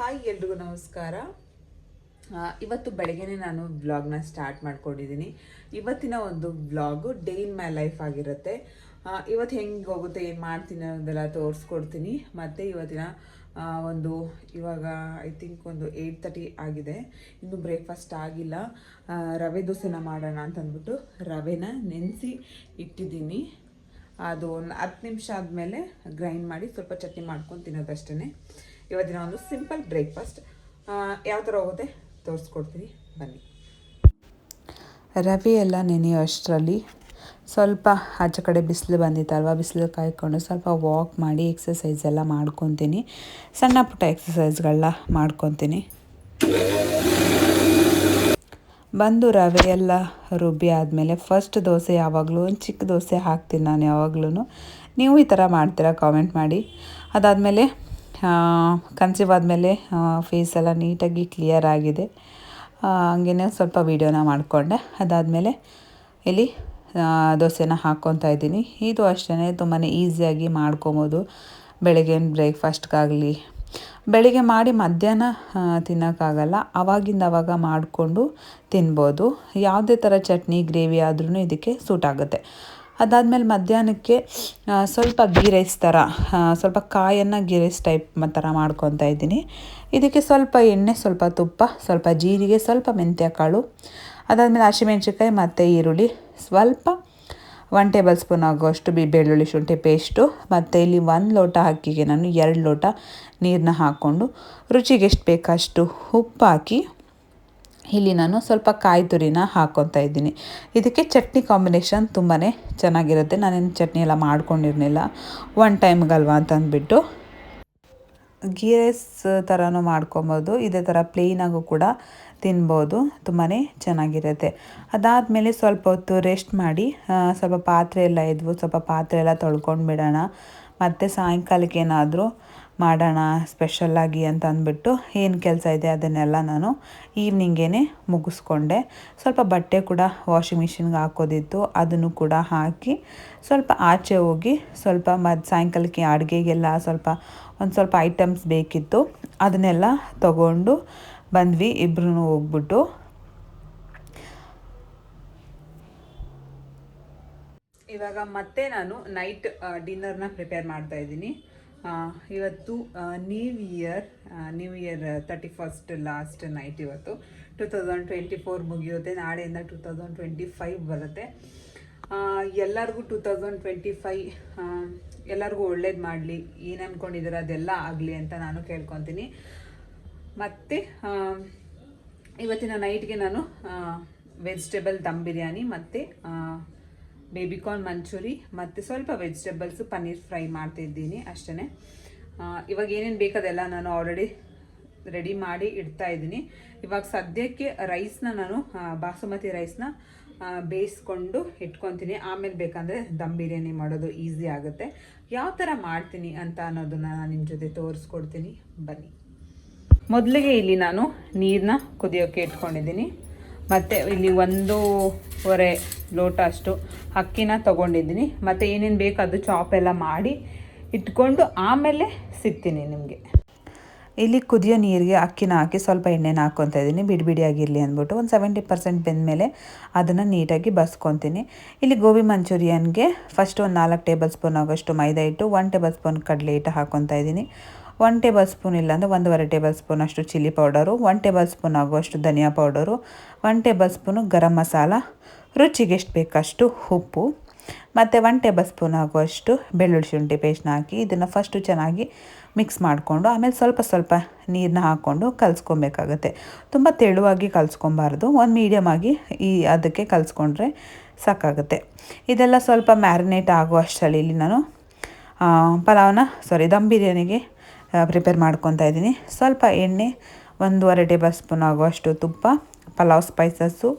Hi ಎಲ್ರಿಗೂ ನಮಸ್ಕಾರ. ಇವತ್ತು ಬೆಳಗ್ಗೆನೇ ನಾನು ವ್ಲಾಗ್ನ ಸ್ಟಾರ್ಟ್ ಮಾಡ್ಕೊಂಡಿದ್ದೀನಿ. ಇವತ್ತಿನ ಒಂದು vlog day in my life ಆಗಿರುತ್ತೆ. ಇವತ್ತು ಹೆಂಗೆ ಹೋಗುತ್ತೆ, ಏನು ಮಾಡ್ತೀನಿ ಅನ್ನೋದೆಲ್ಲ ತೋರಿಸ್ಕೊಡ್ತೀನಿ. ಮತ್ತು ಇವತ್ತಿನ ಇವಾಗ ಐ ಥಿಂಕ್ ಒಂದು 8:30 ಆಗಿದೆ. ಇನ್ನೂ ಬ್ರೇಕ್ಫಾಸ್ಟ್ ಆಗಿಲ್ಲ. ರವೆ ದೋಸೆನ ಮಾಡೋಣ ಅಂತಂದ್ಬಿಟ್ಟು ರವೆನ ನೆನೆಸಿ ಇಟ್ಟಿದ್ದೀನಿ. ಅದು ಒಂದು 10 ನಿಮಿಷ ಆದಮೇಲೆ ಗ್ರೈಂಡ್ ಮಾಡಿ ಸ್ವಲ್ಪ ಚಟ್ನಿ ಮಾಡ್ಕೊಂಡು ತಿನ್ನೋದಷ್ಟೇ ಇವತ್ತಿನ ಒಂದು ಸಿಂಪಲ್ ಬ್ರೇಕ್ಫಾಸ್ಟ್. ಯಾವ ಥರ ಹೋಗುತ್ತೆ ತೋರಿಸ್ಕೊಡ್ತೀನಿ, ಬನ್ನಿ. ರವೆ ಎಲ್ಲ ನೆನೆಯೋ ಅಷ್ಟರಲ್ಲಿ ಸ್ವಲ್ಪ ಆಚೆ ಕಡೆ ಬಿಸಿಲು ಬಂದಿತ್ತಲ್ವ, ಬಿಸಿಲು ಕಾಯ್ಕೊಂಡು ಸ್ವಲ್ಪ ವಾಕ್ ಮಾಡಿ ಎಕ್ಸಸೈಸ್ ಎಲ್ಲ ಮಾಡ್ಕೊತೀನಿ. ಸಣ್ಣ ಪುಟ್ಟ ಎಕ್ಸಸೈಸ್ಗಳನ್ನ ಮಾಡ್ಕೊತೀನಿ. ಬಂದು ರವೆ ಎಲ್ಲ ರುಬ್ಬಿ ಆದಮೇಲೆ ಫಸ್ಟ್ ದೋಸೆ ಯಾವಾಗಲೂ ಒಂದು ಚಿಕ್ಕ ದೋಸೆ ಹಾಕ್ತೀನಿ ನಾನು ಯಾವಾಗ್ಲೂ. ನೀವು ಈ ಥರ ಮಾಡ್ತೀರಾ ಕಾಮೆಂಟ್ ಮಾಡಿ. ಅದಾದಮೇಲೆ ಕನ್ಸೀವ್ ಆದಮೇಲೆ ಫೇಸ್ ಎಲ್ಲ ನೀಟಾಗಿ ಕ್ಲಿಯರ್ ಆಗಿದೆ. ಹಂಗೇ ಸ್ವಲ್ಪ ವೀಡಿಯೋನ ಮಾಡಿಕೊಂಡೆ. ಅದಾದಮೇಲೆ ಇಲ್ಲಿ ದೋಸೆನ ಹಾಕ್ಕೊತಾ ಇದ್ದೀನಿ. ಇದು ಅಷ್ಟೇ ತುಂಬಾ ಈಸಿಯಾಗಿ ಮಾಡ್ಕೊಬೋದು. ಬೆಳಗ್ಗೆ ಬ್ರೇಕ್ಫಾಸ್ಟ್ಗಾಗಲಿ, ಬೆಳಿಗ್ಗೆ ಮಾಡಿ ಮಧ್ಯಾಹ್ನ ತಿನ್ನೋಕ್ಕಾಗಲ್ಲ, ಅವಾಗ ಮಾಡಿಕೊಂಡು ತಿನ್ಬೋದು. ಯಾವುದೇ ಥರ ಚಟ್ನಿ ಗ್ರೇವಿ ಆದ್ರೂ ಇದಕ್ಕೆ ಸೂಟ್ ಆಗುತ್ತೆ. ಅದಾದಮೇಲೆ ಮಧ್ಯಾಹ್ನಕ್ಕೆ ಸ್ವಲ್ಪ ಗೀ ರೈಸ್ ಥರ, ಸ್ವಲ್ಪ ಕಾಯನ್ನು ಗೀ ರೈಸ್ ಟೈಪ್ ಥರ ಮಾಡ್ಕೊತಾ ಇದ್ದೀನಿ. ಇದಕ್ಕೆ ಸ್ವಲ್ಪ ಎಣ್ಣೆ, ಸ್ವಲ್ಪ ತುಪ್ಪ, ಸ್ವಲ್ಪ ಜೀರಿಗೆ, ಸ್ವಲ್ಪ ಮೆಂತ್ಯ ಕಾಳು, ಅದಾದಮೇಲೆ ಹಸಿಮೆಣ್ಸಿನ್ಕಾಯಿ ಮತ್ತು ಈರುಳ್ಳಿ, ಸ್ವಲ್ಪ 1 ಟೇಬಲ್ ಸ್ಪೂನ್ ಆಗುವಷ್ಟು ಬೆಳ್ಳುಳ್ಳಿ ಶುಂಠಿ ಪೇಸ್ಟು, ಮತ್ತು ಇಲ್ಲಿ 1 ಲೋಟ ಅಕ್ಕಿಗೆ ನಾನು 2 ಲೋಟ ನೀರನ್ನ ಹಾಕ್ಕೊಂಡು ರುಚಿಗೆ ಎಷ್ಟು ಬೇಕಷ್ಟು ಉಪ್ಪು ಹಾಕಿ ಇಲ್ಲಿ ನಾನು ಸ್ವಲ್ಪ ಕಾಯಿ ತುರಿನ ಹಾಕ್ಕೊತಾ ಇದ್ದೀನಿ. ಇದಕ್ಕೆ ಚಟ್ನಿ ಕಾಂಬಿನೇಷನ್ ತುಂಬಾ ಚೆನ್ನಾಗಿರುತ್ತೆ. ನಾನೇನು ಚಟ್ನಿ ಎಲ್ಲ ಮಾಡ್ಕೊಂಡಿರಲಿಲ್ಲ, ಒನ್ ಟೈಮ್ಗಲ್ವ ಅಂತಂದ್ಬಿಟ್ಟು. ಗೀ ರೈಸ್ ಥರನೂ ಮಾಡ್ಕೊಬೋದು, ಇದೇ ಥರ ಪ್ಲೇನಾಗೂ ಕೂಡ ತಿನ್ಬೋದು, ತುಂಬಾ ಚೆನ್ನಾಗಿರುತ್ತೆ. ಅದಾದಮೇಲೆ ಸ್ವಲ್ಪ ಹೊತ್ತು ರೆಸ್ಟ್ ಮಾಡಿ, ಸ್ವಲ್ಪ ಪಾತ್ರೆ ಎಲ್ಲ ಇದ್ವು, ಸ್ವಲ್ಪ ಪಾತ್ರೆ ಎಲ್ಲ ತೊಳ್ಕೊಂಡು ಬಿಡೋಣ, ಮತ್ತು ಸಾಯಂಕಾಲಕ್ಕೆ ಏನಾದರೂ ಮಾಡೋಣ ಸ್ಪೆಷಲ್ಲಾಗಿ ಅಂತ ಅಂದ್ಬಿಟ್ಟು ಏನು ಕೆಲಸ ಇದೆ ಅದನ್ನೆಲ್ಲ ನಾನು ಈವ್ನಿಂಗೇ ಮುಗಿಸ್ಕೊಂಡೆ. ಸ್ವಲ್ಪ ಬಟ್ಟೆ ಕೂಡ ವಾಷಿಂಗ್ ಮಿಷಿನ್ಗೆ ಹಾಕೋದಿತ್ತು, ಅದನ್ನು ಕೂಡ ಹಾಕಿ ಸ್ವಲ್ಪ ಆಚೆ ಹೋಗಿ ಸ್ವಲ್ಪ ಸಾಯಂಕಾಲಕ್ಕೆ ಅಡುಗೆಗೆಲ್ಲ ಒಂದು ಸ್ವಲ್ಪ ಐಟಮ್ಸ್ ಬೇಕಿತ್ತು, ಅದನ್ನೆಲ್ಲ ತಗೊಂಡು ಬಂದ್ವಿ ಇಬ್ಬರೂ ಹೋಗ್ಬಿಟ್ಟು. ಇವಾಗ ಮತ್ತೆ ನಾನು ನೈಟ್ ಡಿನ್ನರ್ನ ಪ್ರಿಪೇರ್ ಮಾಡ್ತಾ ಇದ್ದೀನಿ. ಇವತ್ತು new year 31st last night. ಇವತ್ತು 2024 ಮುಗಿಯುತ್ತೆ, ನಾಳೆಯಿಂದ 2025 ಬರುತ್ತೆ. ಎಲ್ಲರಿಗೂ 2025 ಎಲ್ಲರಿಗೂ ಒಳ್ಳೇದು ಮಾಡಲಿ, ಏನು ಅಂದ್ಕೊಂಡಿದ್ದೀರ ಅದೆಲ್ಲ ಆಗಲಿ ಅಂತ ನಾನು ಕೇಳ್ಕೊತೀನಿ. ಮತ್ತು ಇವತ್ತಿನ ನೈಟ್ಗೆ ನಾನು ವೆಜಿಟೇಬಲ್ ದಮ್ ಬಿರಿಯಾನಿ ಮತ್ತು ಬೇಬಿಕಾರ್ನ್ ಮಂಚೂರಿ ಮತ್ತು ಸ್ವಲ್ಪ ವೆಜಿಟೇಬಲ್ಸು ಪನ್ನೀರ್ ಫ್ರೈ ಮಾಡ್ತಿದ್ದೀನಿ ಅಷ್ಟೇ. ಇವಾಗ ಏನೇನು ಬೇಕದೆಲ್ಲ ನಾನು ಆಲ್ರೆಡಿ ರೆಡಿ ಮಾಡಿ ಇಡ್ತಾ ಇದ್ದೀನಿ. ಇವಾಗ ಸದ್ಯಕ್ಕೆ ರೈಸ್ನ ನಾನು ಬಾಸುಮತಿ ರೈಸ್ನ ಬೇಯಿಸ್ಕೊಂಡು ಇಟ್ಕೊತೀನಿ. ಆಮೇಲೆ ಬೇಕಂದರೆ ದಮ್ ಬಿರಿಯಾನಿ ಮಾಡೋದು ಈಸಿ ಆಗುತ್ತೆ. ಯಾವ ಥರ ಮಾಡ್ತೀನಿ ಅಂತ ಅನ್ನೋದನ್ನು ನಾನು ನಿಮ್ಮ ಜೊತೆ ತೋರಿಸ್ಕೊಡ್ತೀನಿ, ಬನ್ನಿ. ಮೊದಲಿಗೆ ಇಲ್ಲಿ ನಾನು ನೀರನ್ನ ಕುದಿಯೋಕ್ಕೆ ಇಟ್ಕೊಂಡಿದ್ದೀನಿ, ಮತ್ತು ಇಲ್ಲಿ 1.5 ಲೋಟ ಅಷ್ಟು ಅಕ್ಕಿನ ತೊಗೊಂಡಿದ್ದೀನಿ. ಮತ್ತು ಏನೇನು ಬೇಕು ಅದು ಚಾಪ್ ಎಲ್ಲ ಮಾಡಿ ಇಟ್ಕೊಂಡು ಆಮೇಲೆ ಸಿಗ್ತೀನಿ ನಿಮಗೆ. ಇಲ್ಲಿ ಕುದಿಯೋ ನೀರಿಗೆ ಅಕ್ಕಿನ ಹಾಕಿ ಸ್ವಲ್ಪ ಎಣ್ಣೆನ ಹಾಕ್ಕೊತಾ ಇದ್ದೀನಿ, ಬಿಡಿಯಾಗಿರಲಿ ಅಂದ್ಬಿಟ್ಟು. ಒಂದು 70% ಬೆಂದಮೇಲೆ ಅದನ್ನು ನೀಟಾಗಿ ಬಸ್ಕೊತೀನಿ. ಇಲ್ಲಿ ಗೋಬಿ ಮಂಚೂರಿಯನ್ಗೆ ಫಸ್ಟ್ ಒಂದು 4 ಟೇಬಲ್ ಸ್ಪೂನ್ ಆಗೋಷ್ಟು ಮೈದಾ ಹಿಟ್ಟು, 1 ಟೇಬಲ್ ಸ್ಪೂನ್ ಕಡಲೆ ಹಿಟ್ಟು ಹಾಕ್ಕೊತಾ ಇದ್ದೀನಿ. 1 ಟೇಬಲ್ ಸ್ಪೂನ್ ಇಲ್ಲಾಂದರೆ 1.5 ಟೇಬಲ್ ಸ್ಪೂನ್ ಅಷ್ಟು ಚಿಲ್ಲಿ ಪೌಡರು, 1 ಟೇಬಲ್ ಸ್ಪೂನ್ ಆಗುವಷ್ಟು ಧನಿಯಾ powder, 1 table spoon garam masala, ರುಚಿಗೆ ಎಷ್ಟು ಬೇಕಷ್ಟು ಉಪ್ಪು, ಮತ್ತು 1 ಟೇಬಲ್ ಸ್ಪೂನ್ ಆಗುವಷ್ಟು ಬೆಳ್ಳುಳ್ಳಿ ಶುಂಠಿ ಪೇಸ್ಟ್ನ ಹಾಕಿ ಇದನ್ನು ಫಸ್ಟು ಚೆನ್ನಾಗಿ ಮಿಕ್ಸ್ ಮಾಡಿಕೊಂಡು ಆಮೇಲೆ ಸ್ವಲ್ಪ ನೀರನ್ನ ಹಾಕ್ಕೊಂಡು ಕಲಿಸ್ಕೊಬೇಕಾಗತ್ತೆ. ತುಂಬ ತೆಳುವಾಗಿ ಕಲಿಸ್ಕೊಬಾರ್ದು, ಒಂದು ಮೀಡಿಯಮಾಗಿ ಅದಕ್ಕೆ ಕಲಿಸ್ಕೊಂಡ್ರೆ ಸಾಕಾಗುತ್ತೆ. ಇದೆಲ್ಲ ಸ್ವಲ್ಪ ಮ್ಯಾರಿನೇಟ್ ಆಗುವಷ್ಟರಲ್ಲಿ ಇಲ್ಲಿ ನಾನು ದಮ್ ಬಿರಿಯಾನಿಗೆ ಪ್ರಿಪೇರ್ ಮಾಡ್ಕೊತಾ ಇದ್ದೀನಿ. ಸ್ವಲ್ಪ ಎಣ್ಣೆ, 1.5 ಟೇಬಲ್ ಸ್ಪೂನ್ ಆಗುವಷ್ಟು ತುಪ್ಪ, ಪಲಾವ್ ಸ್ಪೈಸಸ್ಸು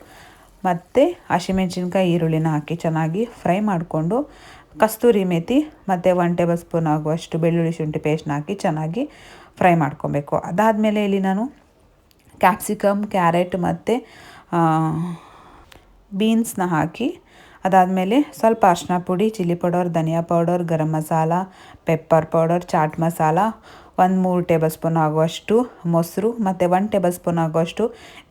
ಮತ್ತು ಹಸಿಮೆಣ್ಸಿನ್ಕಾಯಿ ಈರುಳ್ಳಿನ ಹಾಕಿ ಚೆನ್ನಾಗಿ ಫ್ರೈ ಮಾಡಿಕೊಂಡು ಕಸ್ತೂರಿ ಮೇಥಿ ಮತ್ತು 1 ಟೇಬಲ್ ಸ್ಪೂನ್ ಆಗುವಷ್ಟು ಬೆಳ್ಳುಳ್ಳಿ ಶುಂಠಿ ಪೇಸ್ಟ್ನ ಹಾಕಿ ಚೆನ್ನಾಗಿ ಫ್ರೈ ಮಾಡ್ಕೊಬೇಕು. ಅದಾದಮೇಲೆ ಇಲ್ಲಿ ನಾನು ಕ್ಯಾಪ್ಸಿಕಮ್, ಕ್ಯಾರೆಟ್ ಮತ್ತು ಬೀನ್ಸ್ನ ಹಾಕಿ, ಅದಾದಮೇಲೆ ಸ್ವಲ್ಪ ಅರಿಶಿನ ಪುಡಿ, chilli powder, dhania powder, garam masala, pepper powder, chaat masala, 3 tablespoon ಆಗುವಷ್ಟು ಮೊಸರು ಮತ್ತು 1 ಟೇಬಲ್ ಸ್ಪೂನ್ ಆಗುವಷ್ಟು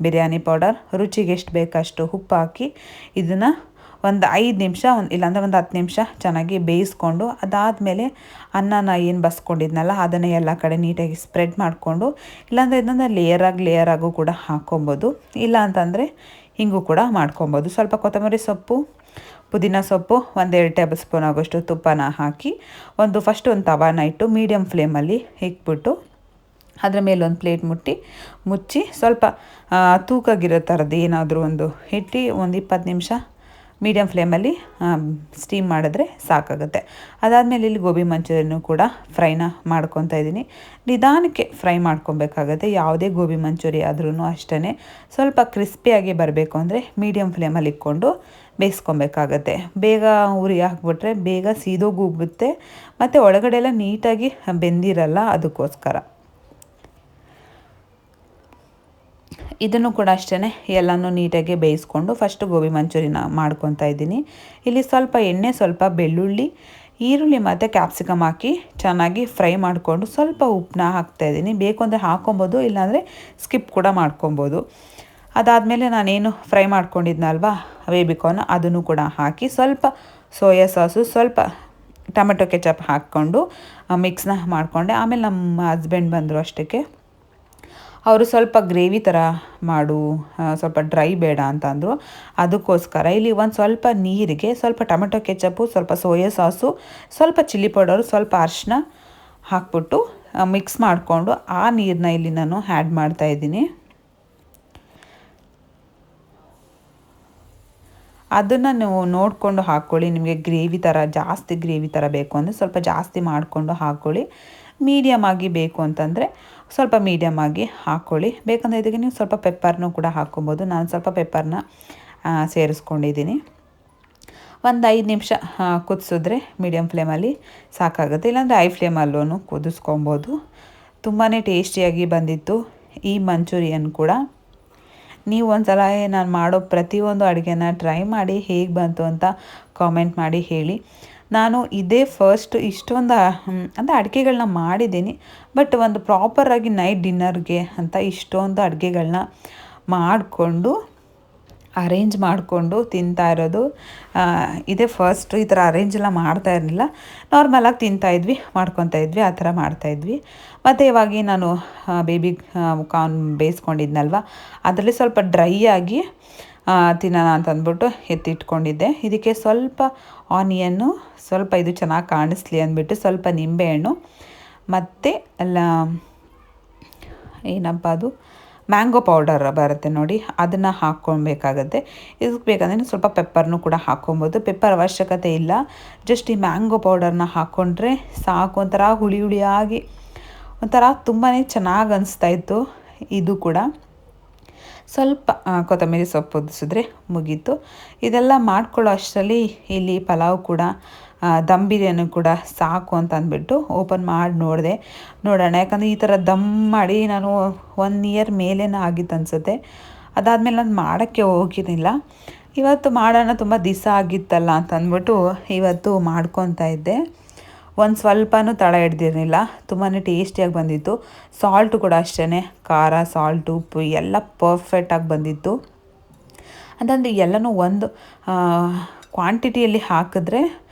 ಬಿರಿಯಾನಿ ಪೌಡರ್, ರುಚಿಗೆ ಎಷ್ಟು ಬೇಕಷ್ಟು ಉಪ್ಪು ಹಾಕಿ ಇದನ್ನು ಒಂದು 5 ನಿಮಿಷ ಇಲ್ಲಾಂದರೆ ಒಂದು 10 ನಿಮಿಷ ಚೆನ್ನಾಗಿ ಬೇಯಿಸ್ಕೊಂಡು, ಅದಾದಮೇಲೆ ಅನ್ನನ ಏನು ಬಸ್ಕೊಂಡಿದ್ನಲ್ಲ ಅದನ್ನು ಎಲ್ಲ ಕಡೆ ನೀಟಾಗಿ ಸ್ಪ್ರೆಡ್ ಮಾಡಿಕೊಂಡು, ಇಲ್ಲಾಂದರೆ ಇದನ್ನು ಲೇಯರಾಗೂ ಕೂಡ ಹಾಕ್ಕೊಬೋದು, ಇಲ್ಲ ಅಂತಂದರೆ ಹಿಂಗೂ ಕೂಡ ಮಾಡ್ಕೊಬೋದು. ಸ್ವಲ್ಪ ಕೊತ್ತಂಬರಿ ಸೊಪ್ಪು, ಪುದೀನ ಸೊಪ್ಪು, 1-2 ಟೇಬಲ್ ಸ್ಪೂನ್ ಆಗೋಷ್ಟು ತುಪ್ಪನ ಹಾಕಿ ಫಸ್ಟ್ ಒಂದು ತವಾನ ಇಟ್ಟು ಮೀಡಿಯಮ್ ಫ್ಲೇಮಲ್ಲಿ ಇಕ್ಬಿಟ್ಟು ಅದರ ಮೇಲೆ ಒಂದು ಪ್ಲೇಟ್ ಮುಚ್ಚಿ ಸ್ವಲ್ಪ ತೂಕಾಗಿರೋ ಥರದ್ದು ಏನಾದರೂ ಒಂದು ಇಟ್ಟು ಒಂದು 20 ನಿಮಿಷ ಮೀಡಿಯಮ್ ಫ್ಲೇಮಲ್ಲಿ ಸ್ಟೀಮ್ ಮಾಡಿದ್ರೆ ಸಾಕಾಗುತ್ತೆ. ಅದಾದಮೇಲೆ ಇಲ್ಲಿ ಗೋಬಿ ಮಂಚೂರಿಯನ್ನು ಕೂಡ ಫ್ರೈನ ಮಾಡ್ಕೊತಾ ಇದ್ದೀನಿ. ನಿಧಾನಕ್ಕೆ ಫ್ರೈ ಮಾಡ್ಕೊಬೇಕಾಗತ್ತೆ. ಯಾವುದೇ ಗೋಬಿ ಮಂಚೂರಿ ಆದ್ರೂ ಅಷ್ಟೇ ಸ್ವಲ್ಪ ಕ್ರಿಸ್ಪಿಯಾಗಿ ಬರಬೇಕು ಅಂದರೆ ಮೀಡಿಯಮ್ ಫ್ಲೇಮಲ್ಲಿ ಇಟ್ಕೊಂಡು ಬೇಯಿಸ್ಕೊಬೇಕಾಗತ್ತೆ. ಬೇಗ ಉರಿ ಹಾಕ್ಬಿಟ್ರೆ ಬೇಗ ಸೀದೋಗುತ್ತೆ ಮತ್ತು ಒಳಗಡೆ ಎಲ್ಲ ನೀಟಾಗಿ ಬೆಂದಿರಲ್ಲ, ಅದಕ್ಕೋಸ್ಕರ. ಇದನ್ನು ಕೂಡ ಅಷ್ಟೇ ಎಲ್ಲನೂ ನೀಟಾಗಿ ಬೇಯಿಸ್ಕೊಂಡು ಫಸ್ಟು ಗೋಬಿ ಮಂಚೂರಿನ ಮಾಡ್ಕೊತಾ ಇದ್ದೀನಿ. ಇಲ್ಲಿ ಸ್ವಲ್ಪ ಎಣ್ಣೆ, ಸ್ವಲ್ಪ ಬೆಳ್ಳುಳ್ಳಿ, ಈರುಳ್ಳಿ ಮತ್ತು ಕ್ಯಾಪ್ಸಿಕಮ್ ಹಾಕಿ ಚೆನ್ನಾಗಿ ಫ್ರೈ ಮಾಡಿಕೊಂಡು ಸ್ವಲ್ಪ ಉಪ್ಪನ್ನ ಹಾಕ್ತಾಯಿದ್ದೀನಿ. ಬೇಕು ಅಂದರೆ ಹಾಕ್ಕೊಬೋದು, ಇಲ್ಲಾಂದರೆ ಸ್ಕಿಪ್ ಕೂಡ ಮಾಡ್ಕೊಬೋದು. ಅದಾದಮೇಲೆ ನಾನೇನು ಫ್ರೈ ಮಾಡ್ಕೊಂಡಿದ್ನಲ್ವ ಬೇಬಿಕಾರ್ನ್, ಅದನ್ನು ಕೂಡ ಹಾಕಿ ಸ್ವಲ್ಪ ಸೋಯಾ ಸಾಸು, ಸ್ವಲ್ಪ ಟೊಮೆಟೊ ಕೆಚಪ್ ಹಾಕ್ಕೊಂಡು ಮಿಕ್ಸ್ನ ಮಾಡಿಕೊಂಡೆ. ಆಮೇಲೆ ನಮ್ಮ ಹಸ್ಬೆಂಡ್ ಬಂದರು ಅಷ್ಟಕ್ಕೆ. ಅವರು ಸ್ವಲ್ಪ ಗ್ರೇವಿ ಥರ ಸ್ವಲ್ಪ ಡ್ರೈ ಬೇಡ ಅಂತ ಅಂದರು. ಅದಕ್ಕೋಸ್ಕರ ಇಲ್ಲಿ ಒಂದು ಸ್ವಲ್ಪ ನೀರಿಗೆ ಸ್ವಲ್ಪ ಟೊಮೆಟೊ ಕೆಚಪ್ಪು, ಸ್ವಲ್ಪ ಸೋಯಾ ಸಾಸು, ಸ್ವಲ್ಪ ಚಿಲ್ಲಿ ಪೌಡರು, ಸ್ವಲ್ಪ ಅರಿಶಿನ ಹಾಕ್ಬಿಟ್ಟು ಮಿಕ್ಸ್ ಮಾಡಿಕೊಂಡು ಆ ನೀರನ್ನ ಇಲ್ಲಿ ನಾನು ಆ್ಯಡ್ ಮಾಡ್ತಾಯಿದ್ದೀನಿ. ಅದನ್ನು ನೀವು ನೋಡಿಕೊಂಡು ಹಾಕ್ಕೊಳ್ಳಿ. ನಿಮಗೆ ಜಾಸ್ತಿ ಗ್ರೇವಿ ಥರ ಬೇಕು ಅಂದರೆ ಸ್ವಲ್ಪ ಜಾಸ್ತಿ ಮಾಡಿಕೊಂಡು ಹಾಕ್ಕೊಳ್ಳಿ. ಮೀಡಿಯಮ್ ಆಗಿ ಬೇಕು ಅಂತಂದರೆ ಸ್ವಲ್ಪ ಮೀಡಿಯಮ್ ಆಗಿ ಹಾಕ್ಕೊಳ್ಳಿ. ಬೇಕಂದರೆ ಇದಕ್ಕೆ ನೀವು ಸ್ವಲ್ಪ ಪೆಪ್ಪರ್ನೂ ಕೂಡ ಹಾಕ್ಕೊಬೋದು. ನಾನು ಸ್ವಲ್ಪ ಪೆಪ್ಪರ್ನ ಸೇರಿಸ್ಕೊಂಡಿದ್ದೀನಿ. ಒಂದು 5 ನಿಮಿಷ ಕುದಿಸಿದ್ರೆ ಮೀಡಿಯಮ್ ಫ್ಲೇಮಲ್ಲಿ ಸಾಕಾಗುತ್ತೆ, ಇಲ್ಲಾಂದರೆ ಹೈ ಫ್ಲೇಮಲ್ಲೂ ಕುದಿಸ್ಕೊಬೋದು. ತುಂಬಾ ಟೇಸ್ಟಿಯಾಗಿ ಬಂದಿತ್ತು ಈ ಮಂಚೂರಿಯನ್ ಕೂಡ. ನೀವು ಒಂದ್ಸಲ ನಾನು ಮಾಡೋ ಪ್ರತಿಯೊಂದು ಅಡುಗೆನ ಟ್ರೈ ಮಾಡಿ ಹೇಗೆ ಬಂತು ಅಂತ ಕಾಮೆಂಟ್ ಮಾಡಿ ಹೇಳಿ. ನಾನು ಇದೇ ಫಸ್ಟ್ ಇಷ್ಟೊಂದು ಅಂದರೆ ಅಡುಗೆಗಳನ್ನ ಮಾಡಿದ್ದೀನಿ, ಬಟ್ ಒಂದು ಪ್ರಾಪರಾಗಿ ನೈಟ್ ಡಿನ್ನರ್ಗೆ ಅಂತ ಇಷ್ಟೊಂದು ಅಡುಗೆಗಳನ್ನ ಮಾಡಿಕೊಂಡು ಅರೇಂಜ್ ಮಾಡಿಕೊಂಡು ತಿಂತಾ ಇರೋದು ಇದೇ ಫಸ್ಟ್. ಈ ಥರ ಅರೇಂಜ್ ಎಲ್ಲ ಮಾಡ್ತಾ ಇರಲಿಲ್ಲ, ನಾರ್ಮಲಾಗಿ ಮಾಡ್ಕೊತಾ ಇದ್ವಿ, ಆ ಥರ ಮಾಡ್ತಾಯಿದ್ವಿ. ಮತ್ತು ಇವಾಗ ನಾನು ಬೇಬಿ ಕಾರ್ನ್ ಬೇಯಿಸ್ಕೊಂಡಿದ್ನಲ್ವ, ಅದರಲ್ಲಿ ಸ್ವಲ್ಪ ಡ್ರೈ ಆಗಿ ತಿನ್ನೋಣ ಅಂತ ಅಂದ್ಬಿಟ್ಟು ಎತ್ತಿಟ್ಕೊಂಡಿದ್ದೆ. ಇದಕ್ಕೆ ಸ್ವಲ್ಪ ಆನಿಯನ್ನು, ಸ್ವಲ್ಪ ಇದು ಚೆನ್ನಾಗಿ ಕಾಣಿಸ್ಲಿ ಅಂದ್ಬಿಟ್ಟು ಸ್ವಲ್ಪ ನಿಂಬೆಹಣ್ಣು ಮತ್ತು ಅದು ಮ್ಯಾಂಗೋ ಪೌಡರ್ ಬರುತ್ತೆ ನೋಡಿ, ಅದನ್ನು ಹಾಕ್ಕೊಳ್ಬೇಕಾಗತ್ತೆ. ಇದಕ್ಕೆ ಬೇಕಂದರೆ ಸ್ವಲ್ಪ ಪೆಪ್ಪರ್ನೂ ಕೂಡ ಹಾಕ್ಕೊಬೋದು. ಪೆಪ್ಪರ್ ಅವಶ್ಯಕತೆ ಇಲ್ಲ, ಜಸ್ಟ್ ಈ ಮ್ಯಾಂಗೋ ಪೌಡರ್ನ ಹಾಕ್ಕೊಂಡ್ರೆ ಸಾಕು. ಒಂಥರ ಹುಳಿಯಾಗಿ ಒಂಥರ ತುಂಬಾ ಚೆನ್ನಾಗಿ ಅನಿಸ್ತಾಯಿತ್ತು. ಇದು ಕೂಡ ಸ್ವಲ್ಪ ಕೊತ್ತಂಬರಿ ಸೊಪ್ಪು ಹೊದಿಸಿದ್ರೆ ಮುಗೀತು. ಇದೆಲ್ಲ ಮಾಡ್ಕೊಳ್ಳೋ ಅಷ್ಟರಲ್ಲಿ ಇಲ್ಲಿ ಪಲಾವ್ ಕೂಡ ದಮ್ ಬಿರಿಯಾನಿ ಕೂಡ ಸಾಕು ಅಂತ ಅಂದ್ಬಿಟ್ಟು ಓಪನ್ ಮಾಡಿ ನೋಡೋಣ. ಯಾಕಂದರೆ ಈ ಥರ ದಮ್ ಮಾಡಿ ನಾನು 1 ಇಯರ್ ಮೇಲೇ ಆಗಿತ್ತು ಅನಿಸುತ್ತೆ. ಅದಾದಮೇಲೆ ನಾನು ಮಾಡೋಕ್ಕೆ ಹೋಗಿರಲಿಲ್ಲ. ಇವತ್ತು ಮಾಡೋಣ, ತುಂಬ ದಿವಸ ಆಗಿತ್ತಲ್ಲ ಅಂತ ಅಂದ್ಬಿಟ್ಟು ಇವತ್ತು ಮಾಡ್ಕೊತಾ ಇದ್ದೆ. ಒಂದು ಸ್ವಲ್ಪನೂ ತಡ ಹಿಡ್ದಿರಲಿಲ್ಲ, ತುಂಬಾ ಟೇಸ್ಟಿಯಾಗಿ ಬಂದಿತ್ತು. ಸಾಲ್ಟು ಕೂಡ ಅಷ್ಟೇ, ಖಾರ, ಸಾಲ್ಟು, ಉಪ್ಪು ಎಲ್ಲ ಪರ್ಫೆಕ್ಟಾಗಿ ಬಂದಿತ್ತು. ಅಂತಂದರೆ ಎಲ್ಲನೂ ಒಂದು ಕ್ವಾಂಟಿಟಿಯಲ್ಲಿ ಹಾಕಿದ್ರೆ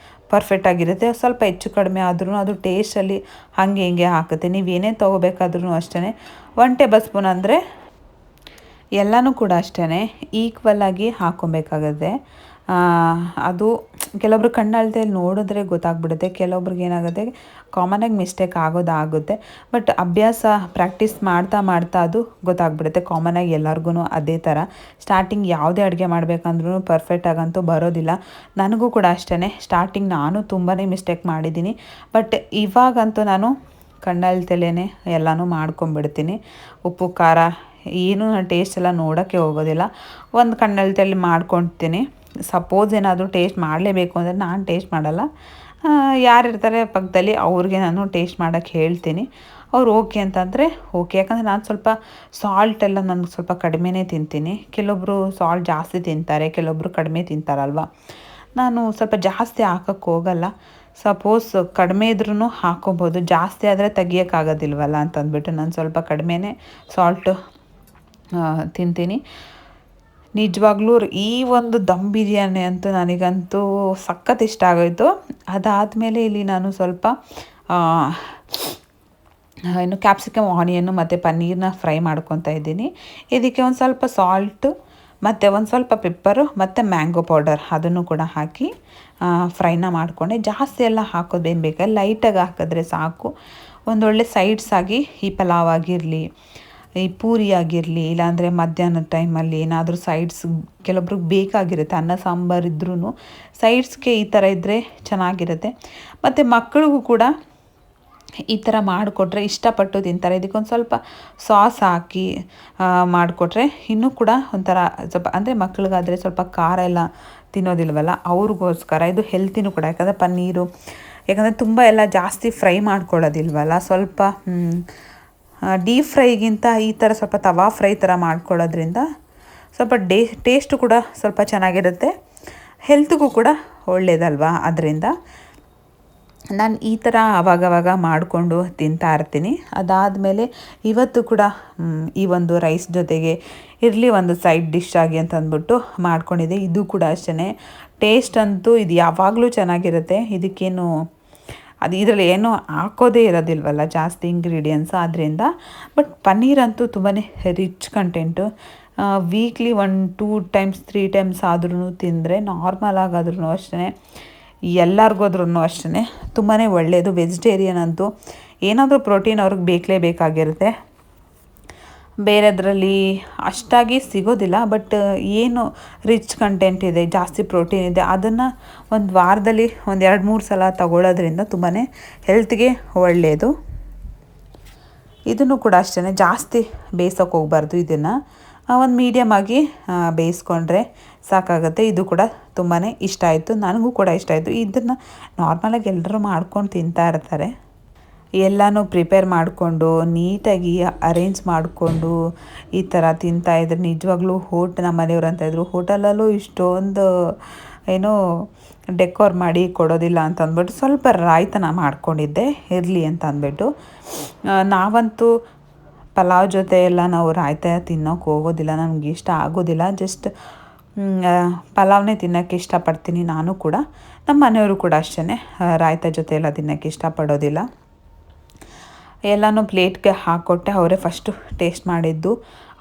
ಪರ್ಫೆಕ್ಟಾಗಿರುತ್ತೆ. ಸ್ವಲ್ಪ ಹೆಚ್ಚು ಕಡಿಮೆ ಆದ್ರೂ ಅದು ಟೇಸ್ಟಲ್ಲಿ ಹಾಗೆ ಹಿಂಗೆ ಹಾಕುತ್ತೆ. ನೀವೇನೇ ತೊಗೋಬೇಕಾದ್ರೂ ಅಷ್ಟೇ 1 ಟೇಬಲ್ ಸ್ಪೂನ್ ಅಂದರೆ ಎಲ್ಲನೂ ಕೂಡ ಅಷ್ಟೇ ಈಕ್ವಲಾಗಿ ಹಾಕ್ಕೊಬೇಕಾಗತ್ತೆ. ಅದು ಕೆಲವೊಬ್ರು ಕಣ್ಣಳತೆಯಲ್ಲಿ ನೋಡಿದ್ರೆ ಗೊತ್ತಾಗ್ಬಿಡುತ್ತೆ, ಕೆಲವೊಬ್ರಿಗೆ ಏನಾಗುತ್ತೆ ಕಾಮನಾಗಿ ಮಿಸ್ಟೇಕ್ ಆಗುತ್ತೆ. ಬಟ್ ಅಭ್ಯಾಸ ಪ್ರಾಕ್ಟೀಸ್ ಮಾಡ್ತಾ ಅದು ಗೊತ್ತಾಗ್ಬಿಡುತ್ತೆ. ಕಾಮನಾಗಿ ಎಲ್ಲರಿಗೂ ಅದೇ ಥರ. ಸ್ಟಾರ್ಟಿಂಗ್ ಯಾವುದೇ ಅಡುಗೆ ಮಾಡಬೇಕಂದ್ರೂ ಪರ್ಫೆಕ್ಟಾಗಂತೂ ಬರೋದಿಲ್ಲ. ನನಗೂ ಕೂಡ ಅಷ್ಟೇ, ಸ್ಟಾರ್ಟಿಂಗ್ ನಾನು ತುಂಬಾ ಮಿಸ್ಟೇಕ್ ಮಾಡಿದ್ದೀನಿ. ಬಟ್ ಇವಾಗಂತೂ ನಾನು ಕಣ್ಣಳತೆಲೇ ಎಲ್ಲನೂ ಮಾಡ್ಕೊಂಬಿಡ್ತೀನಿ. ಉಪ್ಪು ಖಾರ ಏನೂ ಟೇಸ್ಟ್ ಎಲ್ಲ ನೋಡೋಕ್ಕೆ ಹೋಗೋದಿಲ್ಲ, ಒಂದು ಕಣ್ಣಳತೆಯಲ್ಲಿ ಮಾಡ್ಕೊಳ್ತೀನಿ. ಸಪೋಸ್ ಏನಾದರೂ ಟೇಸ್ಟ್ ಮಾಡಲೇಬೇಕು ಅಂದರೆ ನಾನು ಟೇಸ್ಟ್ ಮಾಡಲ್ಲ, ಯಾರಿರ್ತಾರೆ ಪಕ್ಕದಲ್ಲಿ ಅವ್ರಿಗೆ ನಾನು ಟೇಸ್ಟ್ ಮಾಡೋಕ್ಕೆ ಹೇಳ್ತೀನಿ. ಅವ್ರು ಓಕೆ ಅಂತಂದರೆ ಓಕೆ. ಯಾಕಂದರೆ ನಾನು ಸ್ವಲ್ಪ ಸಾಲ್ಟೆಲ್ಲ ನನಗೆ ಸ್ವಲ್ಪ ಕಡಿಮೆನೇ ತಿಂತೀನಿ. ಕೆಲವೊಬ್ಬರು ಸಾಲ್ಟ್ ಜಾಸ್ತಿ ತಿಂತಾರೆ, ಕೆಲವೊಬ್ಬರು ಕಡಿಮೆ ತಿಂತಾರಲ್ವ. ನಾನು ಸ್ವಲ್ಪ ಜಾಸ್ತಿ ಹಾಕೋಕ್ಕೆ ಹೋಗಲ್ಲ, ಸಪೋಸ್ ಕಡಿಮೆ ಇದ್ರೂ ಹಾಕ್ಕೊಬೋದು, ಜಾಸ್ತಿ ಆದರೆ ತೆಗಿಯೋಕ್ಕಾಗೋದಿಲ್ವಲ್ಲ ಅಂತಂದ್ಬಿಟ್ಟು ನಾನು ಸ್ವಲ್ಪ ಕಡಿಮೆನೇ ಸಾಲ್ಟು ತಿಂತೀನಿ. ನಿಜವಾಗ್ಲೂ ಈ ಒಂದು ದಮ್ ಬಿರಿಯಾನಿ ಅಂತೂ ನನಗಂತೂ ಸಖತ್ ಇಷ್ಟ ಆಗೋಯಿತು. ಅದಾದಮೇಲೆ ಇಲ್ಲಿ ನಾನು ಸ್ವಲ್ಪ ಇನ್ನು ಕ್ಯಾಪ್ಸಿಕಮ್, ಆನಿಯನ್ನು ಮತ್ತು ಪನ್ನೀರನ್ನ ಫ್ರೈ ಮಾಡ್ಕೊತಾ ಇದ್ದೀನಿ. ಇದಕ್ಕೆ ಒಂದು ಸ್ವಲ್ಪ ಸಾಲ್ಟು ಮತ್ತು ಒಂದು ಸ್ವಲ್ಪ ಪೆಪ್ಪರು ಮತ್ತು ಮ್ಯಾಂಗೋ ಪೌಡರ್ ಅದನ್ನು ಕೂಡ ಹಾಕಿ ಫ್ರೈನ ಮಾಡಿಕೊಂಡೆ. ಜಾಸ್ತಿ ಎಲ್ಲ ಹಾಕೋದೇನು ಬೇಕಾಗಿಲ್ಲ, ಲೈಟಾಗಿ ಹಾಕಿದ್ರೆ ಸಾಕು. ಒಂದೊಳ್ಳೆ ಸೈಡ್ಸ್ ಆಗಿ ಈ ಪಲಾವ್ ಆಗಿರಲಿ, ಈ ಪೂರಿ ಆಗಿರಲಿ, ಇಲ್ಲಾಂದರೆ ಮಧ್ಯಾಹ್ನದ ಟೈಮಲ್ಲಿ ಏನಾದರೂ ಸೈಡ್ಸ್ ಕೆಲವೊಬ್ರಿಗೆ ಬೇಕಾಗಿರುತ್ತೆ. ಅನ್ನ ಸಾಂಬಾರು ಇದ್ರೂ ಸೈಡ್ಸ್ಗೆ ಈ ಥರ ಇದ್ದರೆ ಚೆನ್ನಾಗಿರುತ್ತೆ. ಮತ್ತು ಮಕ್ಕಳಿಗೂ ಕೂಡ ಈ ಥರ ಮಾಡಿಕೊಟ್ರೆ ಇಷ್ಟಪಟ್ಟು ತಿಂತಾರೆ. ಇದಕ್ಕೊಂದು ಸ್ವಲ್ಪ ಸಾಸ್ ಹಾಕಿ ಮಾಡಿಕೊಟ್ರೆ ಇನ್ನೂ ಕೂಡ ಒಂಥರ ಸ್ವಲ್ಪ, ಅಂದರೆ ಮಕ್ಳಿಗಾದರೆ ಸ್ವಲ್ಪ ಖಾರ ಎಲ್ಲ ತಿನ್ನೋದಿಲ್ವಲ್ಲ, ಅವ್ರಿಗೋಸ್ಕರ ಇದು ಹೆಲ್ತಿನೂ ಕೂಡ. ಯಾಕಂದರೆ ಪನ್ನೀರು ಯಾಕಂದರೆ ತುಂಬ ಎಲ್ಲ ಜಾಸ್ತಿ ಫ್ರೈ ಮಾಡ್ಕೊಳ್ಳೋದಿಲ್ವಲ್ಲ, ಸ್ವಲ್ಪ ಡೀಪ್ ಫ್ರೈಗಿಂತ ಈ ಥರ ಸ್ವಲ್ಪ ತವಾ ಫ್ರೈ ಥರ ಮಾಡ್ಕೊಳ್ಳೋದ್ರಿಂದ ಸ್ವಲ್ಪ ಟೇಸ್ಟು ಕೂಡ ಸ್ವಲ್ಪ ಚೆನ್ನಾಗಿರುತ್ತೆ, ಹೆಲ್ತ್ಗೂ ಕೂಡ ಒಳ್ಳೆಯದಲ್ವಾ. ಅದರಿಂದ ನಾನು ಈ ಥರ ಆವಾಗವಾಗ ಮಾಡಿಕೊಂಡು ತಿಂತಾ ಇರ್ತೀನಿ. ಅದಾದಮೇಲೆ ಇವತ್ತು ಕೂಡ ಈ ಒಂದು ರೈಸ್ ಜೊತೆಗೆ ಇರಲಿ ಒಂದು ಸೈಡ್ ಡಿಶ್ ಆಗಿ ಅಂತ ಅಂದ್ಬಿಟ್ಟು ಮಾಡ್ಕೊಂಡಿದ್ದೆ. ಇದು ಕೂಡ ಅಷ್ಟೇ, ಟೇಸ್ಟ್ ಅಂತೂ ಇದು ಯಾವಾಗಲೂ ಚೆನ್ನಾಗಿರುತ್ತೆ. ಇದಕ್ಕೇನು ಇದರಲ್ಲಿ ಏನೂ ಹಾಕೋದೇ ಇರೋದಿಲ್ವಲ್ಲ ಜಾಸ್ತಿ ಇಂಗ್ರೀಡಿಯೆಂಟ್ಸ್ ಆದ್ದರಿಂದ. ಬಟ್ ಪನ್ನೀರ್ ಅಂತೂ ತುಂಬಾ rich content. Weekly 1-2 times 3 times ಆದ್ರೂ ತಿಂದರೆ, ನಾರ್ಮಲ್ ಆಗಾದ್ರೂ ಅಷ್ಟೇ, ಎಲ್ಲರಿಗೋದ್ರೂ ಅಷ್ಟೇ ತುಂಬಾ ಒಳ್ಳೆಯದು. ವೆಜಿಟೇರಿಯನ್ ಅಂತೂ ಏನಾದರೂ ಪ್ರೋಟೀನ್ ಅವ್ರಿಗೆ ಬೇಕಾಗಿರುತ್ತೆ. ಬೇರೆದ್ರಲ್ಲಿ ಅಷ್ಟಾಗಿ ಸಿಗೋದಿಲ್ಲ, ಬಟ್ ಏನು ರಿಚ್ ಕಂಟೆಂಟ್ ಇದೆ, ಜಾಸ್ತಿ ಪ್ರೋಟೀನ್ ಇದೆ, ಅದನ್ನು ಒಂದು ವಾರದಲ್ಲಿ 1-2-3 ಸಲ ತಗೊಳ್ಳೋದ್ರಿಂದ ತುಂಬಾ ಹೆಲ್ತ್ಗೆ ಒಳ್ಳೆಯದು. ಇದನ್ನು ಕೂಡ ಅಷ್ಟೇ, ಜಾಸ್ತಿ ಬೇಯಿಸೋಕೆ ಹೋಗಬಾರ್ದು. ಇದನ್ನು ಒಂದು ಮೀಡಿಯಮ್ ಆಗಿ ಬೇಯಿಸ್ಕೊಂಡ್ರೆ ಸಾಕಾಗುತ್ತೆ. ಇದು ಕೂಡ ತುಂಬಾ ಇಷ್ಟ ಆಯಿತು, ನನಗೂ ಕೂಡ ಇಷ್ಟ ಆಯಿತು. ಇದನ್ನು ನಾರ್ಮಲಾಗಿ ಎಲ್ಲರೂ ಮಾಡ್ಕೊಂಡು ತಿಂತಾ ಇರ್ತಾರೆ. ಎಲ್ಲನೂ ಪ್ರಿಪೇರ್ ಮಾಡಿಕೊಂಡು ನೀಟಾಗಿ ಅರೇಂಜ್ ಮಾಡಿಕೊಂಡು ಈ ಥರ ತಿಂತಾಯಿದ್ರೆ ನಿಜವಾಗ್ಲೂ ನಮ್ಮ ಮನೆಯವ್ರು ಅಂತಾಯಿದ್ರು, ಹೋಟೆಲಲ್ಲೂ ಇಷ್ಟೊಂದು ಏನೋ ಡೆಕೋರ್ ಮಾಡಿ ಕೊಡೋದಿಲ್ಲ ಅಂತ ಅಂದ್ಬಿಟ್ಟು ಸ್ವಲ್ಪ ರಾಯ್ತನ ಮಾಡ್ಕೊಂಡಿದ್ದೆ ಇರಲಿ ಅಂತ ಅಂದ್ಬಿಟ್ಟು. ನಾವಂತೂ ಪಲಾವ್ ಜೊತೆ ಎಲ್ಲ ನಾವು ರಾಯ್ತ ತಿನ್ನೋಕೆ ಹೋಗೋದಿಲ್ಲ, ನಮ್ಗೆ ಇಷ್ಟ ಆಗೋದಿಲ್ಲ. ಜಸ್ಟ್ ಪಲಾವ್ನೇ ತಿನ್ನೋಕ್ಕೆ ಇಷ್ಟಪಡ್ತೀನಿ ನಾನು ಕೂಡ. ನಮ್ಮ ಮನೆಯವರು ಕೂಡ ಅಷ್ಟೇ, ರಾಯ್ತ ಜೊತೆ ಎಲ್ಲ ತಿನ್ನೋಕ್ಕೆ ಇಷ್ಟಪಡೋದಿಲ್ಲ. ಎಲ್ಲನೂ ಪ್ಲೇಟ್ಗೆ ಹಾಕ್ಕೊಟ್ಟೆ, ಅವರೇ ಫಸ್ಟು ಟೇಸ್ಟ್ ಮಾಡಿದ್ದು.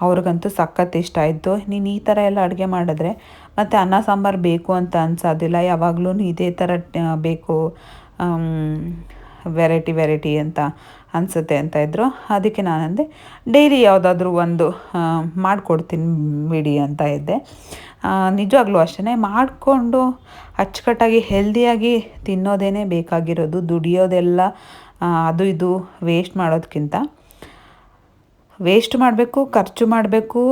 ಅವ್ರಿಗಂತೂ ಸಖತ್ ಇಷ್ಟ ಆಯಿತು. ನೀನು ಈ ಥರ ಎಲ್ಲ ಅಡುಗೆ ಮಾಡಿದ್ರೆ ಮತ್ತು ಅನ್ನ ಸಾಂಬಾರು ಬೇಕು ಅಂತ ಅನ್ಸೋದಿಲ್ಲ, ಯಾವಾಗಲೂ ಇದೇ ಥರ ಬೇಕು, ವೆರೈಟಿ ಅಂತ ಅನಿಸುತ್ತೆ ಅಂತ ಇದ್ದರು. ಅದಕ್ಕೆ ನಾನಂದೆ ಡೈಲಿ ಯಾವುದಾದ್ರೂ ಒಂದು ಮಾಡಿಕೊಡ್ತೀನಿ ಬಿಡಿ ಅಂತ ಇದ್ದೆ. ನಿಜವಾಗ್ಲೂ ಅಷ್ಟೇ, ಮಾಡಿಕೊಂಡು ಅಚ್ಚುಕಟ್ಟಾಗಿ ಹೆಲ್ದಿಯಾಗಿ ತಿನ್ನೋದೇ ಬೇಕಾಗಿರೋದು. ದುಡಿಯೋದೆಲ್ಲ ಅದು ಇದು ವೇಸ್ಟ್ ಮಾಡೋದಕ್ಕಿಂತ ವೇಸ್ಟ್ ಮಾಡಬೇಕು, ಖರ್ಚು ಮಾಡಬೇಕು,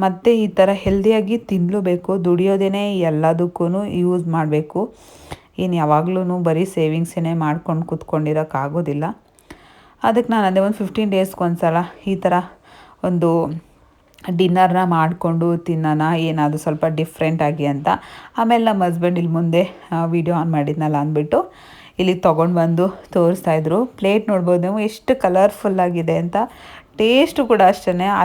ಮತ್ತು ಈ ಥರ ಹೆಲ್ದಿಯಾಗಿ ತಿನ್ನಲೇಬೇಕು. ದುಡಿಯೋದೇ ಎಲ್ಲದಕ್ಕೂ ಯೂಸ್ ಮಾಡಬೇಕು. ಏನು ಯಾವಾಗಲೂ ಬರೀ ಸೇವಿಂಗ್ಸೇ ಮಾಡ್ಕೊಂಡು ಕೂತ್ಕೊಂಡಿರೋಕ್ಕಾಗೋದಿಲ್ಲ. ಅದಕ್ಕೆ ನಾನು ಅದೇ ಒಂದು 15 ಡೇಸ್ಗೊಂದ್ಸಲ ಈ ಥರ ಒಂದು ಡಿನ್ನರ್ನ ಮಾಡಿಕೊಂಡು ತಿನ್ನೋಣ, ಏನಾದರೂ ಸ್ವಲ್ಪ ಡಿಫ್ರೆಂಟಾಗಿ ಅಂತ. ಆಮೇಲೆ ನಮ್ಮ ಹಸ್ಬೆಂಡ್ ಇಲ್ಲಿ ಮುಂದೆ ವಿಡಿಯೋ ಆನ್ ಮಾಡಿದ್ನಲ್ಲ ಅಂದ್ಬಿಟ್ಟು ಇಲ್ಲಿ ತೊಗೊಂಡು ಬಂದು ತೋರಿಸ್ತಾಯಿದ್ರು. ಪ್ಲೇಟ್ ನೋಡ್ಬೋದು ನೀವು ಎಷ್ಟು ಕಲರ್ಫುಲ್ಲಾಗಿದೆ ಅಂತ. ಟೇಸ್ಟು ಕೂಡ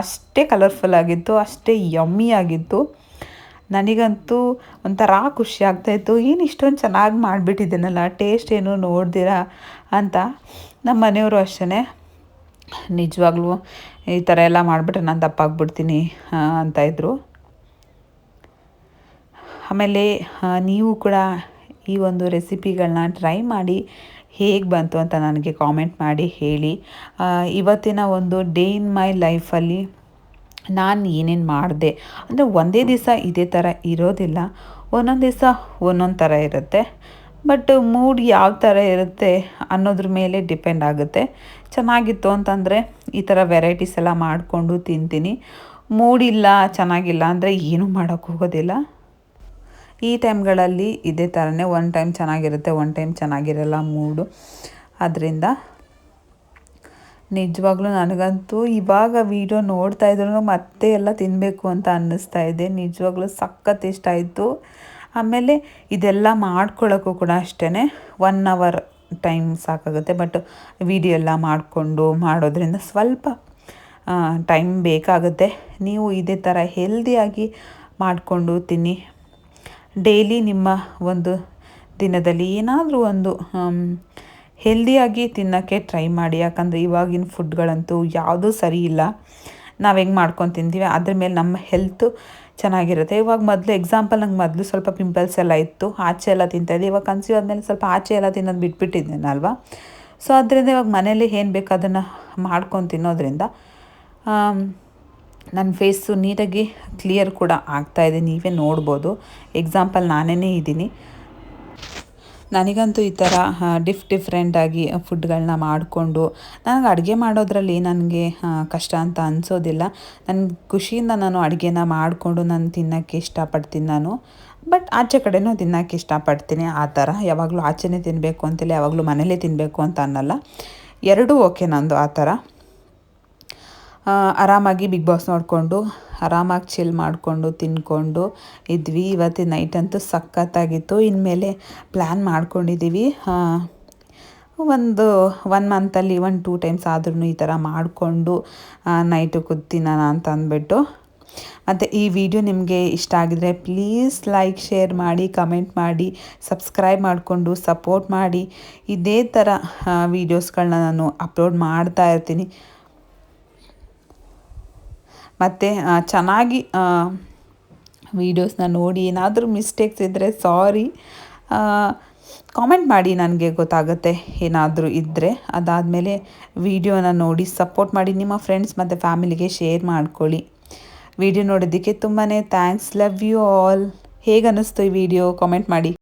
ಅಷ್ಟೇ ಕಲರ್ಫುಲ್ಲಾಗಿತ್ತು, ಅಷ್ಟೇ ಯಮ್ಮಿ ಆಗಿತ್ತು. ನನಗಂತೂ ಒಂಥರ ಖುಷಿ ಆಗ್ತಾಯಿತ್ತು, ಏನು ಇಷ್ಟೊಂದು ಚೆನ್ನಾಗಿ ಮಾಡಿಬಿಟ್ಟಿದ್ದೀನಲ್ಲ, ಟೇಸ್ಟ್ ಏನು ನೋಡ್ದಿರಾ ಅಂತ. ನಮ್ಮ ಮನೆಯವರು ಅಷ್ಟೇ, ನಿಜವಾಗ್ಲೂ ಈ ಥರ ಎಲ್ಲ ಮಾಡಿಬಿಟ್ರೆ ನಾನು ತಪ್ಪಾಗ್ಬಿಡ್ತೀನಿ ಅಂತ ಇದ್ದರು. ಆಮೇಲೆ ನೀವು ಕೂಡ ಈ ಒಂದು ರೆಸಿಪಿಗಳನ್ನ ಟ್ರೈ ಮಾಡಿ ಹೇಗೆ ಬಂತು ಅಂತ ನನಗೆ ಕಾಮೆಂಟ್ ಮಾಡಿ ಹೇಳಿ. ಇವತ್ತಿನ ಒಂದು ಡೇ ಇನ್ ಮೈ ಲೈಫಲ್ಲಿ ನಾನು ಏನೇನು ಮಾಡಿದೆ ಅಂದರೆ, ಒಂದೇ ದಿವಸ ಇದೇ ಥರ ಇರೋದಿಲ್ಲ, ಒಂದೊಂದು ದಿವಸ ಒಂದೊಂದು ಥರ ಇರುತ್ತೆ. ಬಟ್ ಮೂಡ್ ಯಾವ ಥರ ಇರುತ್ತೆ ಅನ್ನೋದ್ರ ಮೇಲೆ ಡಿಪೆಂಡ್ ಆಗುತ್ತೆ. ಚೆನ್ನಾಗಿತ್ತು ಅಂತಂದರೆ ಈ ಥರ ವೆರೈಟೀಸ್ ಎಲ್ಲ ಮಾಡಿಕೊಂಡು ತಿಂತೀನಿ. ಮೂಡಿಲ್ಲ, ಚೆನ್ನಾಗಿಲ್ಲ ಅಂದರೆ ಏನೂ ಮಾಡೋಕ್ಕೆ ಹೋಗೋದಿಲ್ಲ. ಈ ಟೈಮ್ಗಳಲ್ಲಿ ಇದೇ ಥರನೇ, ಒನ್ ಟೈಮ್ ಚೆನ್ನಾಗಿರುತ್ತೆ, ಒನ್ ಟೈಮ್ ಚೆನ್ನಾಗಿರಲ್ಲ ಮೂಡು. ಅದರಿಂದ ನಿಜವಾಗ್ಲೂ ನನಗಂತೂ ಇವಾಗ ವೀಡಿಯೋ ನೋಡ್ತಾ ಇದ್ರೂ ಮತ್ತೆ ಎಲ್ಲ ತಿನ್ನಬೇಕು ಅಂತ ಅನ್ನಿಸ್ತಾ ಇದೆ. ನಿಜವಾಗ್ಲೂ ಸಖತ್ ಇಷ್ಟ ಆಯಿತು. ಆಮೇಲೆ ಇದೆಲ್ಲ ಮಾಡ್ಕೊಳ್ಳೋಕ್ಕೂ ಕೂಡ ಅಷ್ಟೇ 1 ಅವರ್ ಟೈಮ್ ಸಾಕಾಗುತ್ತೆ. ಬಟ್ ವಿಡಿಯೋ ಎಲ್ಲ ಮಾಡಿಕೊಂಡು ಮಾಡೋದ್ರಿಂದ ಸ್ವಲ್ಪ ಟೈಮ್ ಬೇಕಾಗುತ್ತೆ. ನೀವು ಇದೇ ಥರ ಹೆಲ್ದಿಯಾಗಿ ಮಾಡಿಕೊಂಡು ತಿನ್ನಿ. ಡೈಲಿ ನಿಮ್ಮ ಒಂದು ದಿನದಲ್ಲಿ ಏನಾದರೂ ಒಂದು ಹೆಲ್ದಿಯಾಗಿ ತಿನ್ನೋಕ್ಕೆ ಟ್ರೈ ಮಾಡಿ. ಯಾಕಂದರೆ ಇವಾಗಿನ ಫುಡ್ಗಳಂತೂ ಯಾವುದೂ ಸರಿ ಇಲ್ಲ. ನಾವು ಹೆಂಗೆ ಮಾಡ್ಕೊಂಡು ತಿಂತೀವಿ ಅದ್ರ ಮೇಲೆ ನಮ್ಮ ಹೆಲ್ತು ಚೆನ್ನಾಗಿರುತ್ತೆ. ಇವಾಗ ಮೊದಲು ಎಕ್ಸಾಂಪಲ್ ನಂಗೆ ಮೊದಲು ಸ್ವಲ್ಪ ಪಿಂಪಲ್ಸ್ ಎಲ್ಲ ಇತ್ತು, ಆಚೆ ಎಲ್ಲ ತಿಂತಾಯಿದ್ದೆ. ಇವಾಗ ಕನ್ಸೀವ್ ಆದಮೇಲೆ ಸ್ವಲ್ಪ ಆಚೆ ಎಲ್ಲ ತಿನ್ನೋದು ಬಿಟ್ಬಿಟ್ಟಿದ್ದೇನಲ್ವಾ. ಸೊ ಅದರಿಂದ ಇವಾಗ ಮನೇಲಿ ಏನು ಬೇಕು ಅದನ್ನು ಮಾಡ್ಕೊಂಡು ತಿನ್ನೋದ್ರಿಂದ ನನ್ನ ಫೇಸು ನೀಟಾಗಿ ಕ್ಲಿಯರ್ ಕೂಡ ಆಗ್ತಾಯಿದೆ. ನೀವೇ ನೋಡ್ಬೋದು. ಎಕ್ಸಾಂಪಲ್ ನಾನೇ ಇದ್ದೀನಿ. ನನಗಂತೂ ಈ ಥರ ಡಿಫ್ರೆಂಟಾಗಿ ಫುಡ್ಗಳನ್ನ ಮಾಡಿಕೊಂಡು ನನಗೆ ಅಡುಗೆ ಮಾಡೋದ್ರಲ್ಲಿ ನನಗೆ ಕಷ್ಟ ಅಂತ ಅನಿಸೋದಿಲ್ಲ. ನನಗೆ ಖುಷಿಯಿಂದ ನಾನು ಅಡುಗೆನ ಮಾಡಿಕೊಂಡು ನಾನು ತಿನ್ನೋಕ್ಕೆ ಇಷ್ಟಪಡ್ತೀನಿ ನಾನು. ಬಟ್ ಆಚೆ ಕಡೆನೂ ತಿನ್ನೋಕ್ಕೆ ಇಷ್ಟಪಡ್ತೀನಿ. ಆ ಥರ ಯಾವಾಗಲೂ ಆಚೆನೇ ತಿನ್ನಬೇಕು ಅಂತಿಲ್ಲ, ಯಾವಾಗಲೂ ಮನೇಲೇ ತಿನ್ನಬೇಕು ಅಂತ ಅನ್ನಲ್ಲ. ಎರಡೂ ಓಕೆ ನಂದು ಆ ಥರ. ಆರಾಮಾಗಿ ಬಿಗ್ ಬಾಸ್ ನೋಡಿಕೊಂಡು ಆರಾಮಾಗಿ ಚಿಲ್ ಮಾಡಿಕೊಂಡು ತಿಂದ್ಕೊಂಡು ಇದ್ವಿ. ಇವತ್ತಿನ ನೈಟ್ ಅಂತೂ ಸಖತ್ತಾಗಿತ್ತು. ಇನ್ಮೇಲೆ ಪ್ಲ್ಯಾನ್ ಮಾಡ್ಕೊಂಡಿದ್ದೀವಿ ಒಂದು 1 ಮಂತಲ್ಲಿ 1-2 ಟೈಮ್ಸ್ ಆದ್ರೂ ಈ ಥರ ಮಾಡಿಕೊಂಡು ನೈಟು ತಿನ್ನೋಣ ಅಂತ ಅಂದ್ಬಿಟ್ಟು. ಮತ್ತು ಈ ವಿಡಿಯೋ ನಿಮಗೆ ಇಷ್ಟ ಆಗಿದರೆ ಪ್ಲೀಸ್ ಲೈಕ್, ಶೇರ್ ಮಾಡಿ, ಕಮೆಂಟ್ ಮಾಡಿ, ಸಬ್ಸ್ಕ್ರೈಬ್ ಮಾಡಿಕೊಂಡು ಸಪೋರ್ಟ್ ಮಾಡಿ. ಇದೇ ಥರ ವೀಡಿಯೋಸ್ಗಳನ್ನ ನಾನು ಅಪ್ಲೋಡ್ ಮಾಡ್ತಾ ಇರ್ತೀನಿ. ಮತ್ತು ಚೆನ್ನಾಗಿ ವೀಡಿಯೋಸ್ನ ನೋಡಿ. ಏನಾದರೂ ಮಿಸ್ಟೇಕ್ಸ್ ಇದ್ದರೆ ಸಾರಿ, ಕಾಮೆಂಟ್ ಮಾಡಿ, ನನಗೆ ಗೊತ್ತಾಗುತ್ತೆ ಏನಾದರೂ ಇದ್ದರೆ. ಅದಾದಮೇಲೆ ವಿಡಿಯೋನ ನೋಡಿ ಸಪೋರ್ಟ್ ಮಾಡಿ. ನಿಮ್ಮ ಫ್ರೆಂಡ್ಸ್ ಮತ್ತು ಫ್ಯಾಮಿಲಿಗೆ ಶೇರ್ ಮಾಡ್ಕೊಳ್ಳಿ. ವಿಡಿಯೋ ನೋಡೋದಕ್ಕೆ ತುಂಬಾ ಥ್ಯಾಂಕ್ಸ್. Love you all. ಹೇಗೆ ಅನ್ನಿಸ್ತು ಈ ವಿಡಿಯೋ ಕಾಮೆಂಟ್ ಮಾಡಿ.